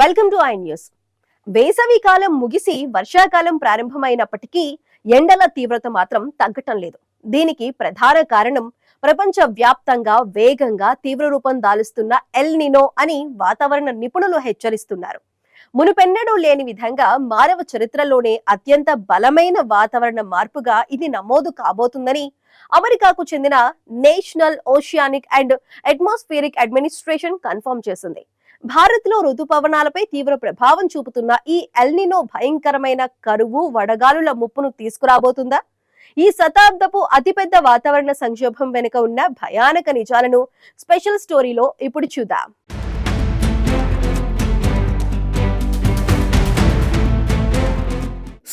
Welcome to I news. వేసవి కాలం ముగిసి వర్షాకాలం ప్రారంభమైనప్పటికీ ఎండల తీవ్రత మాత్రం తగ్గటం లేదు. దీనికి ప్రధాన కారణం ప్రపంచ వ్యాప్తంగా వేగంగా తీవ్ర రూపం దాలుస్తున్న ఎల్ నినో అని వాతావరణ నిపుణులు హెచ్చరిస్తున్నారు. మునుపెన్నడూ లేని విధంగా మానవ చరిత్రలోనే అత్యంత బలమైన వాతావరణ మార్పుగా ఇది నమోదు కాబోతుందని అమెరికాకు చెందిన national oceanic and atmospheric administration confirm చేసింది. భారత్ లో ఋతుపవనాలపై తీవ్ర ప్రభావం చూపుతున్న ఈ ఎల్ నినో భయంకరమైన కరువు, వడగాలుల ముప్పును తీసుకురాబోతుందా? ఈ శతాబ్దపు అతిపెద్ద వాతావరణ సంక్షోభం వెనుక ఉన్న భయానక నిజాలను స్పెషల్ స్టోరీలో ఇప్పుడు చూద్దాం.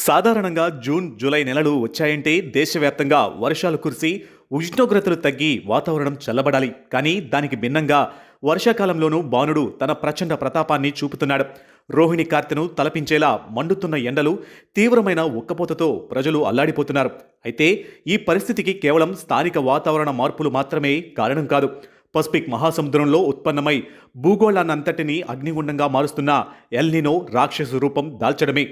సాధారణంగా జూన్, జూలై నెలలు వచ్చాయంటే దేశవ్యాప్తంగా వర్షాలు కురిసి ఉష్ణోగ్రతలు తగ్గి వాతావరణం చల్లబడాలి. కానీ దానికి భిన్నంగా వర్షాకాలంలోనూ బాణుడు తన ప్రచండ ప్రతాపాన్ని చూపుతున్నాడు. రోహిణి కార్తెను తలపించేలా మండుతున్న ఎండలు, తీవ్రమైన ఉక్కపోతతో ప్రజలు అల్లాడిపోతున్నారు. అయితే ఈ పరిస్థితికి కేవలం స్థానిక వాతావరణ మార్పులు మాత్రమే కారణం కాదు. పసిఫిక్ మహాసముద్రంలో ఉత్పన్నమై భూగోళాన్నంతటినీ అగ్నిగుండంగా మారుస్తున్న ఎల్ నినో రాక్షస రూపం దాల్చడమే.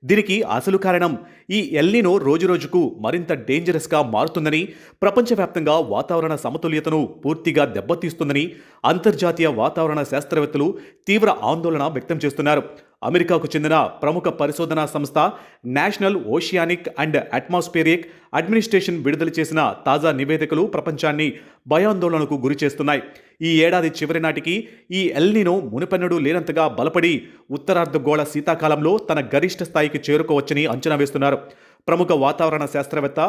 దీనికి అసలు కారణం ఈ ఎల్ నినో రోజురోజుకు మరింత డేంజరస్గా మారుతుందని, ప్రపంచవ్యాప్తంగా వాతావరణ సమతుల్యతను పూర్తిగా దెబ్బతీస్తుందని అంతర్జాతీయ వాతావరణ శాస్త్రవేత్తలు తీవ్ర ఆందోళన వ్యక్తం చేస్తున్నారు. అమెరికాకు చెందిన ప్రముఖ పరిశోధనా సంస్థ national oceanic and atmospheric administration విడుదల చేసిన తాజా నివేదికలు ప్రపంచాన్ని భయాందోళనకు గురి చేస్తున్నాయి. ఈ ఏడాది చివరి నాటికి ఈ ఎల్ నినో మునుపెన్నడూ లేనంతగా బలపడి ఉత్తరార్ధగోళ శీతాకాలంలో తన గరిష్ట స్థాయికి చేరుకోవచ్చని అంచనా వేస్తున్నారు. ప్రముఖ వాతావరణ శాస్త్రవేత్త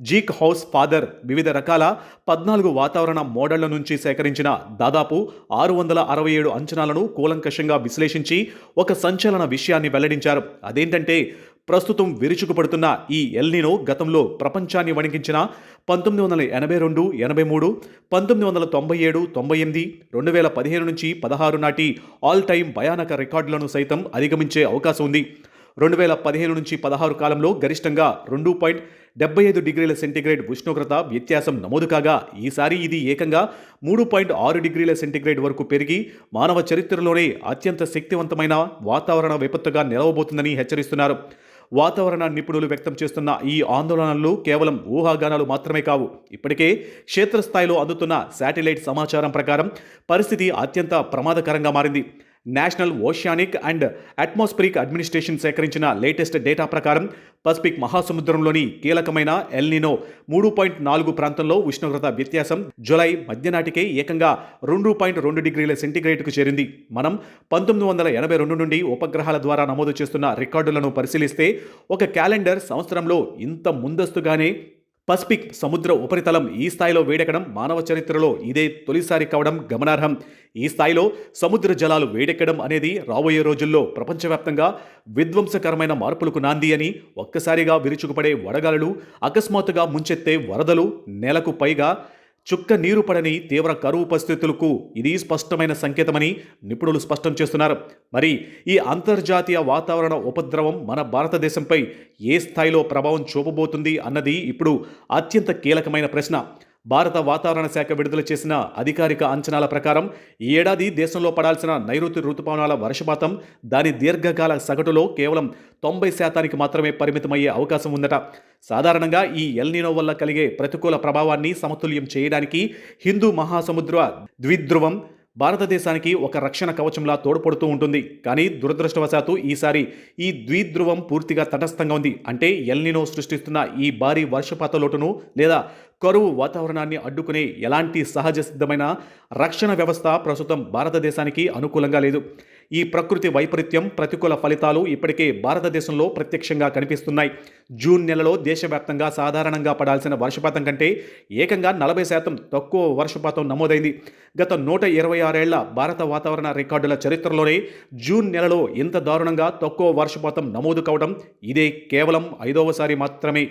జీక్ హౌస్ ఫాదర్ వివిధ రకాల 14 వాతావరణ మోడళ్ల నుంచి సేకరించిన దాదాపు 667 అంచనాలను కూలంకషంగా విశ్లేషించి ఒక సంచలన విషయాన్ని వెల్లడించారు. అదేంటంటే, ప్రస్తుతం విరుచుకుపడుతున్న ఈ ఎల్ నినో గతంలో ప్రపంచాన్ని వణికించిన 1982, 83, 1997, 98, 2015 నుంచి 16 నాటి ఆల్ టైమ్ భయానక రికార్డులను సైతం అధిగమించే అవకాశం ఉంది. 2015 నుంచి 16 కాలంలో గరిష్టంగా 2.75 డిగ్రీల సెంటీగ్రేడ్ ఉష్ణోగ్రత వ్యత్యాసం నమోదు కాగా, ఈసారి ఇది ఏకంగా 3.6 డిగ్రీల సెంటీగ్రేడ్ వరకు పెరిగి మానవ చరిత్రలోనే అత్యంత శక్తివంతమైన వాతావరణ విపత్తుగా నిలవబోతుందని హెచ్చరిస్తున్నారు. వాతావరణ నిపుణులు వ్యక్తం చేస్తున్న ఈ ఆందోళనలు కేవలం ఊహాగానాలు మాత్రమే కావు. ఇప్పటికే క్షేత్రస్థాయిలో అందుతున్న శాటిలైట్ సమాచారం ప్రకారం పరిస్థితి అత్యంత ప్రమాదకరంగా మారింది. National oceanic and atmospheric administration సేకరించిన లేటెస్ట్ డేటా ప్రకారం పసిఫిక్ మహాసముద్రంలోని కీలకమైన ఎల్ నినో 3.4 ప్రాంతంలో ఉష్ణోగ్రత వ్యత్యాసం జూలై మధ్య నాటికే ఏకంగా 2.2 డిగ్రీల సెంటీగ్రేడ్కు చేరింది. మనం 1982 నుండి ఉపగ్రహాల ద్వారా నమోదు చేస్తున్న రికార్డులను పరిశీలిస్తే ఒక క్యాలెండర్ సంవత్సరంలో ఇంత ముందస్తుగానే పసిఫిక్ సముద్ర ఉపరితలం ఈ స్థాయిలో వేడెక్కడం మానవ చరిత్రలో ఇదే తొలిసారి కావడం గమనార్హం. ఈ స్థాయిలో సముద్ర జలాలు వేడెక్కడం అనేది రాబోయే రోజుల్లో ప్రపంచవ్యాప్తంగా విధ్వంసకరమైన మార్పులకు నాంది అని, ఒక్కసారిగా విరుచుకుపడే వడగాలులు, అకస్మాత్తుగా ముంచెత్తే వరదలు, నెలకు పైగా చుక్క నీరు పడని తీవ్ర కరువు పరిస్థితులకు ఇది స్పష్టమైన సంకేతమని నిపుణులు స్పష్టం చేస్తున్నారు. మరి ఈ అంతర్జాతీయ వాతావరణ ఉపద్రవం మన భారతదేశంపై ఏ స్థాయిలో ప్రభావం చూపబోతుంది అన్నది ఇప్పుడు అత్యంత కీలకమైన ప్రశ్న. భారత వాతావరణ శాఖ విడుదల చేసిన అధికారిక అంచనాల ప్రకారం ఈ ఏడాది దేశంలో పడాల్సిన నైరుతి ఋతుపవనాల వర్షపాతం దాని దీర్ఘకాల సగటులో కేవలం 90% మాత్రమే పరిమితమయ్యే అవకాశం ఉందట. సాధారణంగా ఈ ఎల్ నినో వల్ల కలిగే ప్రతికూల ప్రభావాన్ని సమతుల్యం చేయడానికి హిందూ మహాసముద్ర ద్విధ్రువం భారతదేశానికి ఒక రక్షణ కవచంలా తోడ్పడుతూ ఉంటుంది. కానీ దురదృష్టవశాత్తు ఈసారి ఈ ద్విధ్రువం పూర్తిగా తటస్థంగా ఉంది. అంటే ఎల్ నినో సృష్టిస్తున్న ఈ భారీ వర్షపాత లోటును లేదా కరువు వాతావరణాన్ని అడ్డుకునే ఎలాంటి సహజ సిద్ధమైన రక్షణ వ్యవస్థ ప్రస్తుతం భారతదేశానికి అనుకూలంగా లేదు. ఈ ప్రకృతి వైపరీత్యం ప్రతికూల ఫలితాలు ఇప్పటికే భారతదేశంలో ప్రత్యక్షంగా కనిపిస్తున్నాయి. జూన్ నెలలో దేశవ్యాప్తంగా సాధారణంగా పడాల్సిన వర్షపాతం కంటే ఏకంగా 40% తక్కువ వర్షపాతం నమోదైంది. గత 126 ఏళ్ల భారత వాతావరణ రికార్డుల చరిత్రలోనే జూన్ నెలలో ఇంత దారుణంగా తక్కువ వర్షపాతం నమోదు కావడం ఇదే కేవలం 5వసారి మాత్రమే.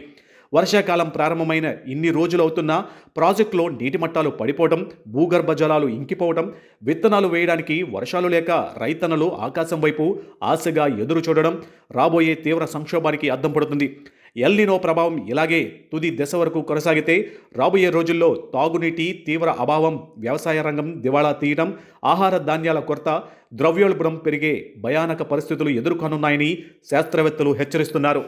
వర్షాకాలం ప్రారంభమైన ఇన్ని రోజులవుతున్నా ప్రాజెక్టులో నీటి మట్టాలు పడిపోవడం, భూగర్భ జలాలు ఇంకిపోవడం, విత్తనాలు వేయడానికి వర్షాలు లేక రైతన్నలు ఆకాశం వైపు ఆశగా ఎదురు చూడడం రాబోయే తీవ్ర సంక్షోభానికి అద్దం పడుతుంది. ఎల్నినో ప్రభావం ఇలాగే తుది దశ వరకు కొనసాగితే రాబోయే రోజుల్లో తాగునీటి తీవ్ర అభావం, వ్యవసాయ రంగం దివాళా తీయడం, ఆహార ధాన్యాల కొరత, ద్రవ్యోల్బణం పెరిగే భయానక పరిస్థితులు ఎదుర్కొనున్నాయని శాస్త్రవేత్తలు హెచ్చరిస్తున్నారు.